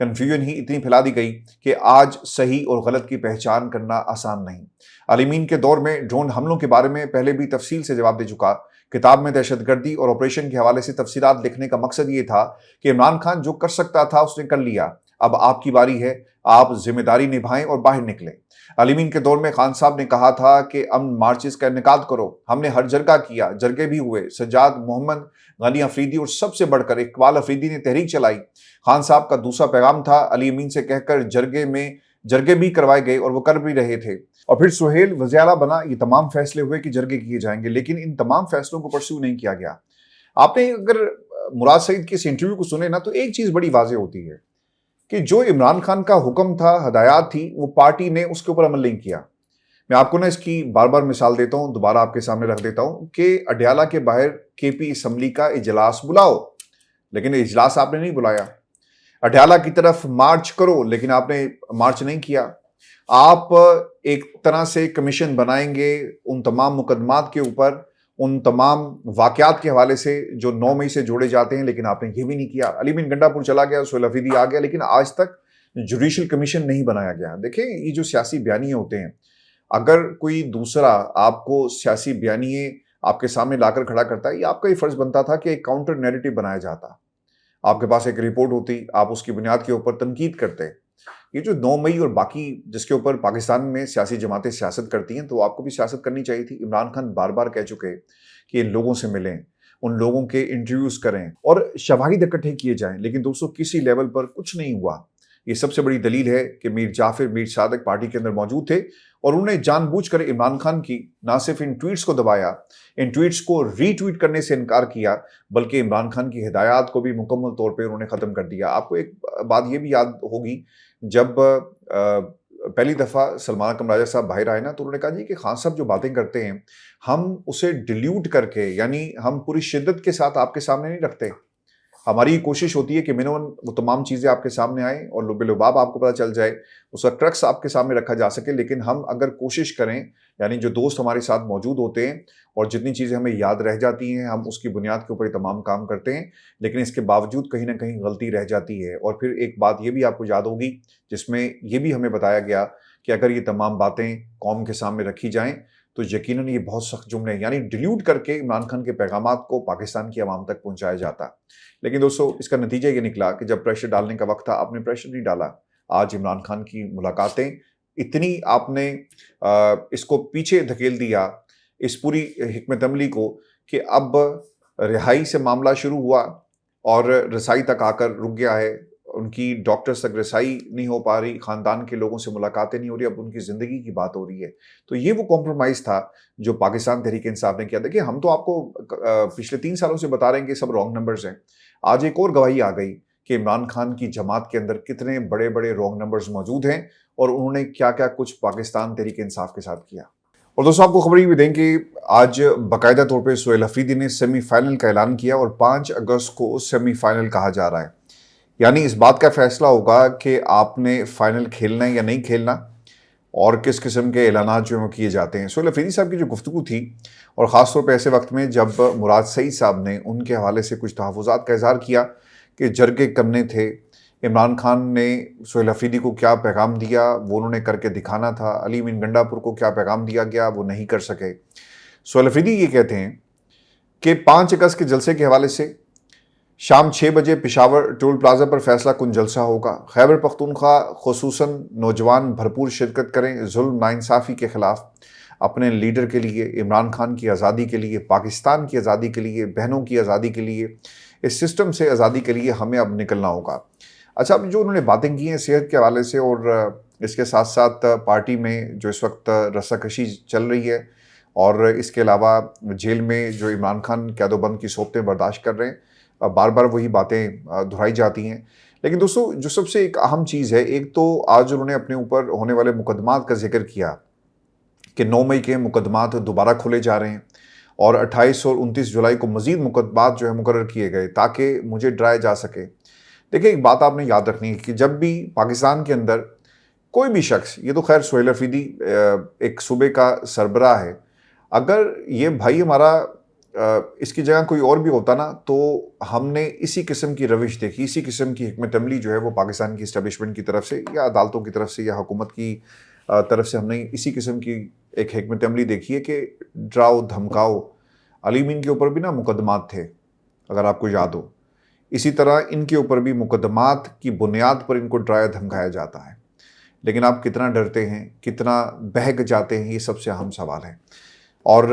Confusion ہی اتنی پھیلا دی گئی کہ آج صحیح اور غلط کی پہچان کرنا آسان نہیں۔ عالمین کے دور میں ڈرون حملوں کے بارے میں پہلے بھی تفصیل سے جواب دے چکا۔ کتاب میں دہشت گردی اور آپریشن کے حوالے سے تفصیلات لکھنے کا مقصد یہ تھا کہ عمران خان جو کر سکتا تھا اس نے کر لیا، اب آپ کی باری ہے، آپ ذمہ داری نبھائیں اور باہر نکلیں۔ عالمین کے دور میں خان صاحب نے کہا تھا کہ امن مارچز کا انعقاد کرو، ہم نے ہر جرگہ کیا، جرگے بھی ہوئے، سجاد محمد، غنی افریدی اور سب سے بڑھ کر اقبال افریدی نے تحریک چلائی۔ خان صاحب کا دوسرا پیغام تھا علی امین سے کہہ کر جرگے بھی کروائے گئے اور وہ کر بھی رہے تھے، اور پھر سہیل وزیر اعلیٰ بنا، یہ تمام فیصلے ہوئے کہ جرگے کیے جائیں گے، لیکن ان تمام فیصلوں کو پرسیو نہیں کیا گیا۔ آپ نے اگر مراد سعید کے اس انٹرویو کو سنے نا تو ایک چیز بڑی واضح ہوتی ہے کہ جو عمران خان کا حکم تھا، ہدایات تھی، وہ پارٹی نے اس کے اوپر عمل نہیں کیا۔ میں آپ کو نا اس کی بار بار مثال دیتا ہوں، دوبارہ آپ کے سامنے رکھ دیتا ہوں کہ اڈیالہ کے باہر کے پی اسمبلی کا اجلاس بلاؤ، لیکن اجلاس آپ نے نہیں بلایا۔ اڈیالہ کی طرف مارچ کرو، لیکن آپ نے مارچ نہیں کیا۔ آپ ایک طرح سے کمیشن بنائیں گے ان تمام مقدمات کے اوپر، ان تمام واقعات کے حوالے سے جو 9 مئی سے جوڑے جاتے ہیں، لیکن آپ نے یہ بھی نہیں کیا۔ علی امین گنڈا پور چلا گیا، سہیل افریدی آ گیا، لیکن آج تک جوڈیشل کمیشن نہیں بنایا گیا۔ دیکھیں یہ جو سیاسی بیانیے ہوتے ہیں، اگر کوئی دوسرا آپ کو سیاسی بیانیے آپ کے سامنے لا کر کھڑا کرتا ہے، یہ آپ کا ہی فرض بنتا تھا کہ ایک کاؤنٹر نیریٹو بنایا جاتا، آپ کے پاس ایک رپورٹ ہوتی، آپ اس کی بنیاد کے اوپر تنقید کرتے۔ یہ جو 9 مئی اور باقی جس کے اوپر پاکستان میں سیاسی جماعتیں سیاست کرتی ہیں، تو آپ کو بھی سیاست کرنی چاہیے تھی۔ عمران خان بار بار کہہ چکے کہ ان لوگوں سے ملیں، ان لوگوں کے انٹرویوز کریں اور شواہد اکٹھے کیے جائیں، لیکن دوستوں کسی لیول پر کچھ نہیں ہوا۔ یہ سب سے بڑی دلیل ہے کہ میر جعفر، میر صادق پارٹی کے اندر موجود تھے اور انہوں نے جان بوجھ کر عمران خان کی نہ صرف ان ٹویٹس کو دبایا، ان ٹویٹس کو ری ٹویٹ کرنے سے انکار کیا، بلکہ عمران خان کی ہدایات کو بھی مکمل طور پہ انہوں نے ختم کر دیا۔ آپ کو ایک بات یہ بھی یاد ہوگی، جب پہلی دفعہ سلمان اکرم راجہ صاحب باہر آئے نا، تو انہوں نے کہا جی کہ خان صاحب جو باتیں کرتے ہیں ہم اسے ڈیلیوٹ کر کے، یعنی ہم پوری شدت کے ساتھ آپ کے سامنے نہیں رکھتے، ہماری کوشش ہوتی ہے کہ منون وہ تمام چیزیں آپ کے سامنے آئیں اور لب لباب آپ کو پتہ چل جائے، اس کا کرکس آپ کے سامنے رکھا جا سکے۔ لیکن ہم اگر کوشش کریں، یعنی جو دوست ہمارے ساتھ موجود ہوتے ہیں اور جتنی چیزیں ہمیں یاد رہ جاتی ہیں، ہم اس کی بنیاد کے اوپر یہ تمام کام کرتے ہیں، لیکن اس کے باوجود کہیں نہ کہیں غلطی رہ جاتی ہے۔ اور پھر ایک بات یہ بھی آپ کو یاد ہوگی جس میں یہ بھی ہمیں بتایا گیا کہ اگر یہ تمام باتیں قوم کے سامنے رکھی جائیں تو یقیناً یہ بہت سخت جملے ہیں، یعنی ڈیلیوٹ کر کے عمران خان کے پیغامات کو پاکستان کی عوام تک پہنچایا جاتا۔ لیکن دوستو اس کا نتیجہ یہ نکلا کہ جب پریشر ڈالنے کا وقت تھا، آپ نے پریشر نہیں ڈالا۔ آج عمران خان کی ملاقاتیں اتنی آپ نے اس کو پیچھے دھکیل دیا، اس پوری حکمت عملی کو، کہ اب رہائی سے معاملہ شروع ہوا اور رسائی تک آ کر رک گیا ہے۔ ان کی ڈاکٹرز تک رسائی نہیں ہو پا رہی، خاندان کے لوگوں سے ملاقاتیں نہیں ہو رہی، اب ان کی زندگی کی بات ہو رہی ہے۔ تو یہ وہ کمپرومائز تھا جو پاکستان تحریک انصاف نے کیا۔ دیکھیں ہم تو آپ کو پچھلے 3 سالوں سے بتا رہے ہیں کہ سب رانگ نمبرز ہیں۔ آج ایک اور گواہی آ گئی کہ عمران خان کی جماعت کے اندر کتنے بڑے بڑے رانگ نمبرز موجود ہیں اور انہوں نے کیا کیا کچھ پاکستان تحریک انصاف کے ساتھ کیا۔ اور دوستوں آپ کو خبر یہ بھی دیں کہ آج باقاعدہ طور پہ سہیل افریدی نے سیمی فائنل کا اعلان کیا اور 5 اگست کو سیمی فائنل کہا جا رہا ہے، یعنی اس بات کا فیصلہ ہوگا کہ آپ نے فائنل کھیلنا ہے یا نہیں کھیلنا، اور کس قسم کے اعلانات جو ہیں کیے جاتے ہیں۔ سہیل افریدی صاحب کی جو گفتگو تھی، اور خاص طور پہ ایسے وقت میں جب مراد سعید صاحب نے ان کے حوالے سے کچھ تحفظات کا اظہار کیا کہ جرگے کرنے تھے، عمران خان نے سہیل افریدی کو کیا پیغام دیا وہ انہوں نے کر کے دکھانا تھا، علی امین گنڈا پور کو کیا پیغام دیا گیا وہ نہیں کر سکے۔ سہیل افریدی یہ کہتے ہیں کہ 5 اگست کے جلسے کے حوالے سے شام 6 بجے پشاور ٹول پلازا پر فیصلہ کن جلسہ ہوگا، خیبر پختونخوا خصوصاً نوجوان بھرپور شرکت کریں ظلم ناانصافی کے خلاف، اپنے لیڈر کے لیے، عمران خان کی آزادی کے لیے، پاکستان کی آزادی کے لیے، بہنوں کی آزادی کے لیے، اس سسٹم سے آزادی کے لیے ہمیں اب نکلنا ہوگا۔ اچھا، اب جو انہوں نے باتیں کی ہیں صحت کے حوالے سے، اور اس کے ساتھ ساتھ پارٹی میں جو اس وقت رساکشی چل رہی ہے، اور اس کے علاوہ جیل میں جو عمران خان قید و بند کی صورتیں برداشت کر رہے ہیں، بار بار وہی باتیں دہرائی جاتی ہیں۔ لیکن دوستو جو سب سے ایک اہم چیز ہے، ایک تو آج انہوں نے اپنے اوپر ہونے والے مقدمات کا ذکر کیا کہ 9 مئی کے مقدمات دوبارہ کھولے جا رہے ہیں، اور 28 اور 29 جولائی کو مزید مقدمات جو ہے مقرر کیے گئے تاکہ مجھے ڈرایا جا سکے۔ دیکھیں ایک بات آپ نے یاد رکھنی ہے کہ جب بھی پاکستان کے اندر کوئی بھی شخص، یہ تو خیر سہیل افریدی ایک صوبے کا سربراہ ہے، اگر یہ بھائی ہمارا اس کی جگہ کوئی اور بھی ہوتا نا تو ہم نے اسی قسم کی روش دیکھی، اسی قسم کی حکمت عملی جو ہے وہ پاکستان کی اسٹیبلشمنٹ کی طرف سے یا عدالتوں کی طرف سے یا حکومت کی طرف سے ہم نے اسی قسم کی ایک حکمت عملی دیکھی ہے کہ ڈراؤ دھمکاؤ۔ علی مین کے اوپر بھی نا مقدمات تھے، اگر آپ کو یاد ہو، اسی طرح ان کے اوپر بھی مقدمات کی بنیاد پر ان کو ڈرایا دھمکایا جاتا ہے، لیکن آپ کتنا ڈرتے ہیں، کتنا بہک جاتے ہیں، یہ سب سے اہم سوال ہے۔ اور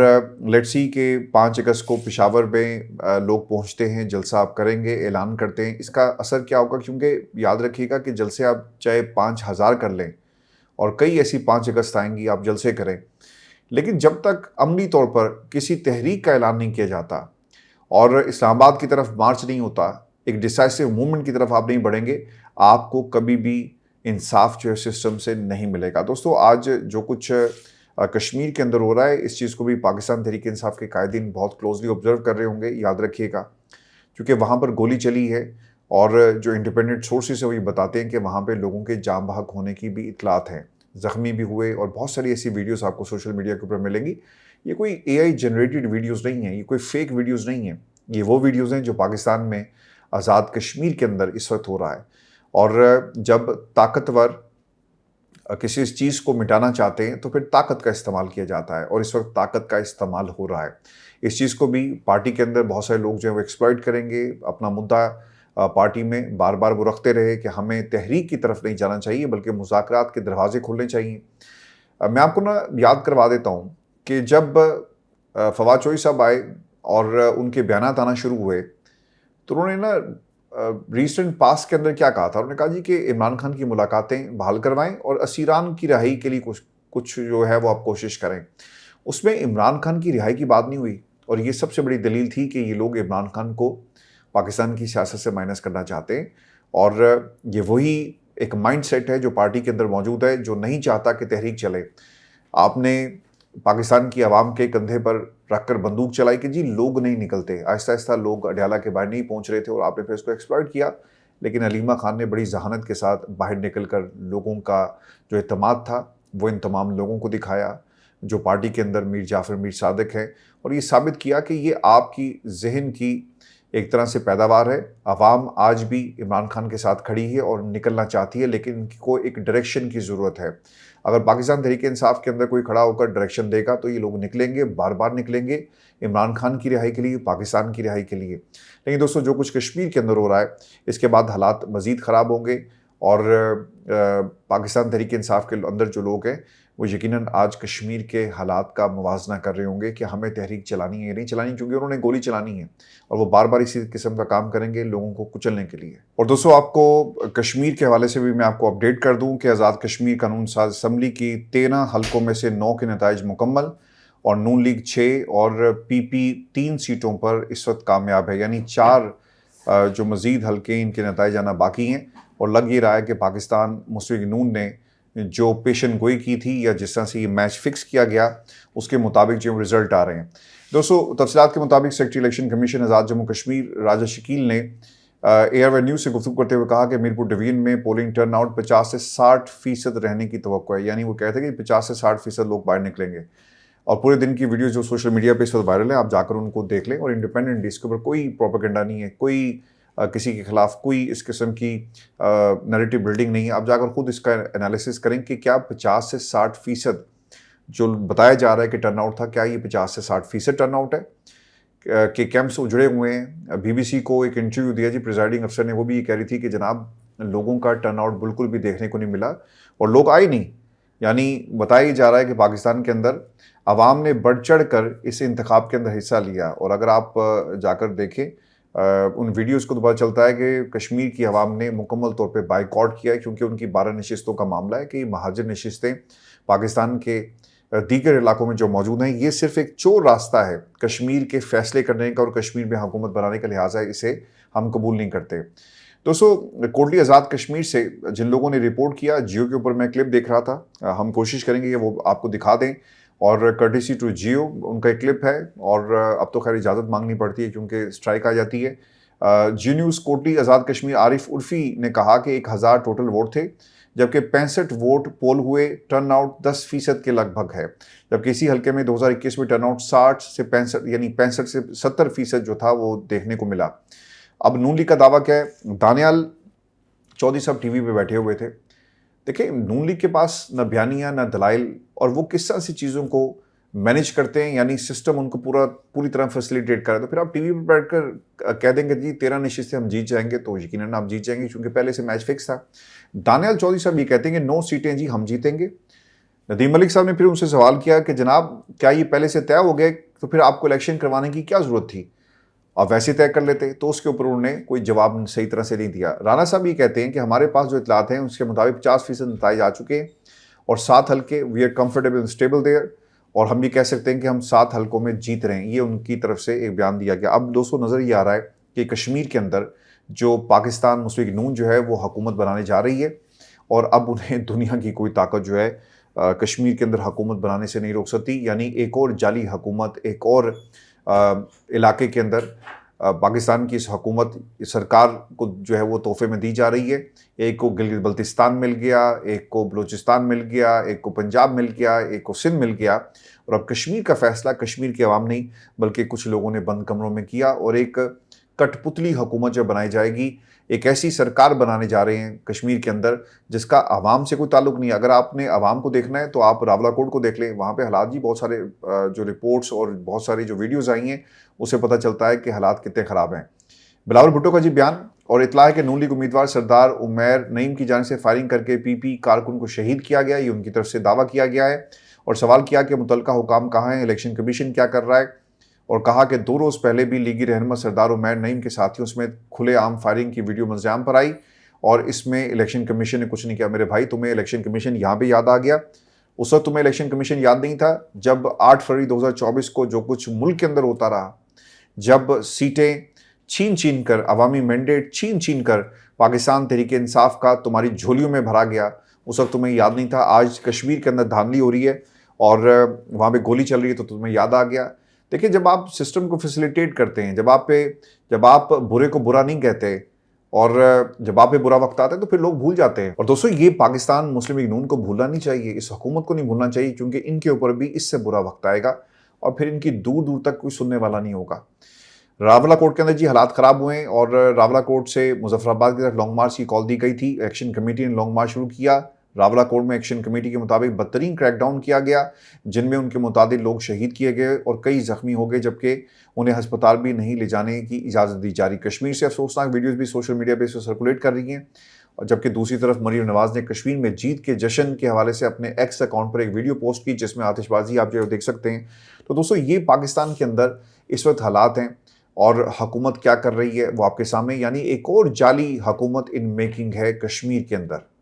لیٹس سی کہ 5 اگست کو پشاور میں لوگ پہنچتے ہیں، جلسہ آپ کریں گے، اعلان کرتے ہیں، اس کا اثر کیا ہوگا؟ کیونکہ یاد رکھیے گا کہ جلسے آپ چاہے 5,000 کر لیں اور کئی ایسی 5 اگست آئیں گی، آپ جلسے کریں، لیکن جب تک عملی طور پر کسی تحریک کا اعلان نہیں کیا جاتا اور اسلام آباد کی طرف مارچ نہیں ہوتا، ایک ڈیسائسو موومنٹ کی طرف آپ نہیں بڑھیں گے، آپ کو کبھی بھی انصاف جو ہے سسٹم سے نہیں ملے گا۔ دوستو، آج جو کچھ کشمیر کے اندر ہو رہا ہے، اس چیز کو بھی پاکستان تحریک انصاف کے قائدین بہت کلوزلی آبزرو کر رہے ہوں گے، یاد رکھیے گا، کیونکہ وہاں پر گولی چلی ہے اور جو انڈیپینڈنٹ سورسز ہیں وہ یہ بتاتے ہیں کہ وہاں پہ لوگوں کے جاں بحق ہونے کی بھی اطلاعات ہیں، زخمی بھی ہوئے، اور بہت ساری ایسی ویڈیوز آپ کو سوشل میڈیا کے اوپر ملیں گی۔ یہ کوئی اے آئی جنریٹڈ ویڈیوز نہیں ہیں، یہ کوئی فیک ویڈیوز نہیں ہیں، یہ وہ ویڈیوز ہیں جو پاکستان میں آزاد کشمیر کے اندر اس وقت ہو رہا ہے۔ اور جب طاقتور کسی اس چیز کو مٹانا چاہتے ہیں تو پھر طاقت کا استعمال کیا جاتا ہے، اور اس وقت طاقت کا استعمال ہو رہا ہے۔ اس چیز کو بھی پارٹی کے اندر بہت سارے لوگ جو ہیں وہ ایکسپلائٹ کریں گے، اپنا مدعا پارٹی میں بار بار وہ رکھتے رہے کہ ہمیں تحریک کی طرف نہیں جانا چاہیے بلکہ مذاکرات کے دروازے کھولنے چاہیے۔ میں آپ کو نا یاد کروا دیتا ہوں کہ جب فواد چوہدری صاحب آئے اور ان کے بیانات آنا شروع ہوئے تو انہوں نے نا ریسنٹ پاس کے اندر کیا کہا تھا؟ انہوں نے کہا جی کہ عمران خان کی ملاقاتیں بحال کروائیں اور اسیران کی رہائی کے لیے کچھ جو ہے وہ آپ کوشش کریں۔ اس میں عمران خان کی رہائی کی بات نہیں ہوئی، اور یہ سب سے بڑی دلیل تھی کہ یہ لوگ عمران خان کو پاکستان کی سیاست سے مائنس کرنا چاہتے ہیں، اور یہ وہی ایک مائنڈ سیٹ ہے جو پارٹی کے اندر موجود ہے، جو نہیں چاہتا کہ تحریک چلے۔ آپ نے پاکستان کی عوام کے کندھے پر رکھ کر بندوق چلائی کہ جی لوگ نہیں نکلتے، آہستہ آہستہ لوگ اڈیالہ کے باہر نہیں پہنچ رہے تھے، اور آپ نے پھر اس کو ایکسپلائٹ کیا، لیکن علیمہ خان نے بڑی ذہانت کے ساتھ باہر نکل کر لوگوں کا جو اعتماد تھا وہ ان تمام لوگوں کو دکھایا جو پارٹی کے اندر میر جعفر میر صادق ہے، اور یہ ثابت کیا کہ یہ آپ کی ذہن کی ایک طرح سے پیداوار ہے۔ عوام آج بھی عمران خان کے ساتھ کھڑی ہے اور نکلنا چاہتی ہے، لیکن ان کو ایک ڈائریکشن کی ضرورت ہے۔ اگر پاکستان تحریک انصاف کے اندر کوئی کھڑا ہو کر ڈائریکشن دے گا تو یہ لوگ نکلیں گے، بار بار نکلیں گے، عمران خان کی رہائی کے لیے، پاکستان کی رہائی کے لیے۔ لیکن دوستو، جو کچھ کشمیر کے اندر ہو رہا ہے، اس کے بعد حالات مزید خراب ہوں گے، اور پاکستان تحریک انصاف کے اندر جو لوگ ہیں وہ یقیناً آج کشمیر کے حالات کا موازنہ کر رہے ہوں گے کہ ہمیں تحریک چلانی ہے یا نہیں چلانی، کیونکہ انہوں نے گولی چلانی ہے، اور وہ بار بار اسی قسم کا کام کریں گے لوگوں کو کچلنے کے لیے۔ اور دوستو، آپ کو کشمیر کے حوالے سے بھی میں آپ کو اپڈیٹ کر دوں کہ آزاد کشمیر قانون ساز اسمبلی کی 13 حلقوں میں سے 9 کے نتائج مکمل، اور نون لیگ 6 اور پی پی 3 سیٹوں پر اس وقت کامیاب ہے، یعنی 4 جو مزید حلقے ان کے نتائج آنا باقی ہیں، اور لگ یہ رہا ہے کہ پاکستان مسلم لیگ نون نے جو پیشن گوئی کی تھی یا جس طرح سے یہ میچ فکس کیا گیا اس کے مطابق جو رزلٹ آ رہے ہیں۔ دوستو، تفصیلات کے مطابق سیکرٹری الیکشن کمیشن آزاد جموں کشمیر راجہ شکیل نے اے آر وائی نیوز سے گفتگو کرتے ہوئے کہا کہ میرپور ڈویژن میں پولنگ ٹرن آؤٹ 50 سے 60% رہنے کی توقع ہے، یعنی وہ کہتے ہیں کہ 50 سے 60% لوگ باہر نکلیں گے، اور پورے دن کی ویڈیوز جو سوشل میڈیا پہ اس وقت وائرل ہیں، آپ جا کر ان کو دیکھ لیں، اور انڈیپینڈنٹ اس کے اوپر کوئی پروپیگنڈا نہیں ہے، کوئی کسی کے خلاف کوئی اس قسم کی نیریٹو بلڈنگ نہیں ہے۔ آپ جا کر خود اس کا انالیسس کریں کہ کیا 50 سے 60% جو بتایا جا رہا ہے کہ ٹرن آؤٹ تھا، کیا یہ 50 سے 60% ٹرن آؤٹ ہے کہ کیمپس اجڑے ہوئے ہیں۔ بی بی سی کو ایک انٹرویو دیا جی پریزائڈنگ افسر نے، وہ بھی یہ کہہ رہی تھی کہ جناب لوگوں کا ٹرن آؤٹ بالکل بھی دیکھنے کو نہیں ملا اور لوگ آئے نہیں، یعنی بتایا جا رہا ہے کہ پاکستان کے اندر عوام نے بڑھ چڑھ کر اس انتخاب کے اندر حصہ لیا۔ اور اگر آپ جا کر دیکھیں ان ویڈیوز کو تو پتہ چلتا ہے کہ کشمیر کی عوام نے مکمل طور پہ بائیکاٹ کیا ہے، کیونکہ ان کی 12 نشستوں کا معاملہ ہے کہ یہ مہاجر نشستیں پاکستان کے دیگر علاقوں میں جو موجود ہیں، یہ صرف ایک چور راستہ ہے کشمیر کے فیصلے کرنے کا اور کشمیر میں حکومت بنانے کا، لہٰذا اسے ہم قبول نہیں کرتے۔ دوستو، کوٹلی آزاد کشمیر سے جن لوگوں نے رپورٹ کیا، جیو کے اوپر میں کلپ دیکھ رہا تھا، ہم کوشش کریں گے کہ وہ آپ کو دکھا دیں، اور کرٹیسی ٹو جیو ان کا ایک کلپ ہے، اور اب تو خیر اجازت مانگنی پڑتی ہے کیونکہ اسٹرائک آ جاتی ہے۔ جی نیوز کوٹلی آزاد کشمیر عارف عرفی نے کہا کہ 1000 ٹوٹل ووٹ تھے، جبکہ 65 ووٹ پول ہوئے، ٹرن آؤٹ 10% کے لگ بھگ ہے، جبکہ اسی حلقے میں 2021 میں ٹرن آؤٹ 60 سے 65 یعنی 65 سے 70% جو تھا وہ دیکھنے کو ملا۔ اب نون لیگ کا دعویٰ کیا ہے؟ دانیال چودھری صاحب ٹی وی پہ بیٹھے ہوئے تھے۔ دیکھیں نون لیگ کے پاس نہ بیانیہ نہ دلائل، اور وہ کس طرح سی چیزوں کو مینیج کرتے ہیں، یعنی سسٹم ان کو پوری طرح فیسیلیٹیٹ کرے، تو پھر آپ ٹی وی پہ بیٹھ کر کہہ دیں گے جی 13 نشستیں ہم جیت جائیں گے، تو یقیناً آپ جیت جائیں گے کیونکہ پہلے سے میچ فکس تھا۔ دانیال چودھری صاحب یہ کہتے ہیں کہ 9 سیٹیں جی ہم جیتیں گے۔ ندیم ملک صاحب نے پھر ان سے سوال کیا کہ جناب کیا یہ پہلے سے طے ہو گئے، تو پھر آپ کو الیکشن کروانے کی کیا ضرورت تھی، آپ ویسے طے کر لیتے؟ تو اس کے اوپر انہوں نے کوئی جواب صحیح طرح سے نہیں دیا۔ رانا صاحب یہ کہتے ہیں کہ ہمارے پاس جو اطلاعات ہیں اس کے مطابق 50% نتائج آ چکے ہیں اور 7 حلقے we are comfortable and stable there, اور ہم یہ کہہ سکتے ہیں کہ ہم 7 حلقوں میں جیت رہے ہیں۔ یہ ان کی طرف سے ایک بیان دیا گیا۔ اب دوستوں نظر یہ آ رہا ہے کہ کشمیر کے اندر جو پاکستان مسلم لیگ نون جو ہے وہ حکومت بنانے جا رہی ہے، اور اب انہیں دنیا کی کوئی طاقت جو ہے کشمیر کے اندر حکومت بنانے سے نہیں روک سکتی، یعنی ایک اور جعلی حکومت ایک اور علاقے کے اندر پاکستان کی اس حکومت سرکار کو جو ہے وہ تحفے میں دی جا رہی ہے۔ ایک کو گلگت بلتستان مل گیا، ایک کو بلوچستان مل گیا، ایک کو پنجاب مل گیا، ایک کو سندھ مل گیا، اور اب کشمیر کا فیصلہ کشمیر کے عوام نہیں بلکہ کچھ لوگوں نے بند کمروں میں کیا، اور ایک کٹ پتلی حکومت جو بنائی جائے گی، ایک ایسی سرکار بنانے جا رہے ہیں کشمیر کے اندر جس کا عوام سے کوئی تعلق نہیں ہے۔ اگر آپ نے عوام کو دیکھنا ہے تو آپ راولہ کوٹ کو دیکھ لیں، وہاں پہ حالات جی بہت سارے جو رپورٹس اور بہت ساری جو ویڈیوز آئی ہیں اسے پتہ چلتا ہے کہ حالات کتنے خراب ہیں۔ بلاول بھٹو کا جی بیان، اور اطلاع ہے کہ نون لیگ امیدوار سردار عمیر نعیم کی جانب سے فائرنگ کر کے پی کارکن کو شہید کیا گیا، یہ ان کی طرف سے دعویٰ کیا گیا ہے، اور سوال کیا کہ متعلقہ حکام کہاں ہیں، الیکشن کمیشن کیا کر رہا ہے، اور کہا کہ 2 روز پہلے بھی لیگی رہنما سردار عمیر نعیم کے ساتھیوں سمیت کھلے عام فائرنگ کی ویڈیو منظر عام پر آئی، اور اس میں الیکشن کمیشن نے کچھ نہیں کیا۔ میرے بھائی تمہیں الیکشن کمیشن یہاں پہ یاد آ گیا، اس وقت تمہیں الیکشن کمیشن یاد نہیں تھا جب 8 فروری 2024 کو جو کچھ ملک کے اندر ہوتا رہا، جب سیٹیں چھین کر عوامی مینڈیٹ چھین کر پاکستان تحریک انصاف کا تمہاری جھولیوں میں بھرا گیا، اس وقت تمہیں یاد نہیں تھا۔ آج کشمیر کے اندر دھاندلی ہو رہی ہے اور وہاں پہ گولی چل رہی ہے تو تمہیں یاد آ گیا۔ دیکھیں جب آپ سسٹم کو فیسیلیٹیٹ کرتے ہیں، جب آپ برے کو برا نہیں کہتے، اور جب آپ پہ برا وقت آتا ہے تو پھر لوگ بھول جاتے ہیں۔ اور دوستوں یہ پاکستان مسلم لیگ نون کو بھولنا نہیں چاہیے، اس حکومت کو نہیں بھولنا چاہیے، کیونکہ ان کے اوپر بھی اس سے برا وقت آئے گا اور پھر ان کی دور تک کوئی سننے والا نہیں ہوگا۔ راولہ کوٹ کے اندر جی حالات خراب ہوئے ہیں، اور راولہ کوٹ سے مظفر آباد کی طرف لانگ مارچ کی کال دی گئی تھی۔ ایکشن کمیٹی نے لانگ مارچ شروع کیا۔ راولہ کوٹ میں ایکشن کمیٹی کے مطابق بدترین کریک ڈاؤن کیا گیا، جن میں ان کے متعدد لوگ شہید کیے گئے اور کئی زخمی ہو گئے، جبکہ انہیں ہسپتال بھی نہیں لے جانے کی اجازت دی جا رہی۔ کشمیر سے افسوسناک ویڈیوز بھی سوشل میڈیا پہ سرکولیٹ کر رہی ہیں، اور جبکہ دوسری طرف مریم نواز نے کشمیر میں جیت کے جشن کے حوالے سے اپنے ایکس اکاؤنٹ پر ایک ویڈیو پوسٹ کی جس میں آتش بازی آپ جو دیکھ سکتے ہیں۔ تو دوستوں یہ پاکستان کے اندر اس وقت حالات ہیں، اور حکومت کیا کر رہی ہے وہ آپ کے سامنے، یعنی ایک اور جعلی حکومت ان میکنگ ہے کشمیر کے اندر۔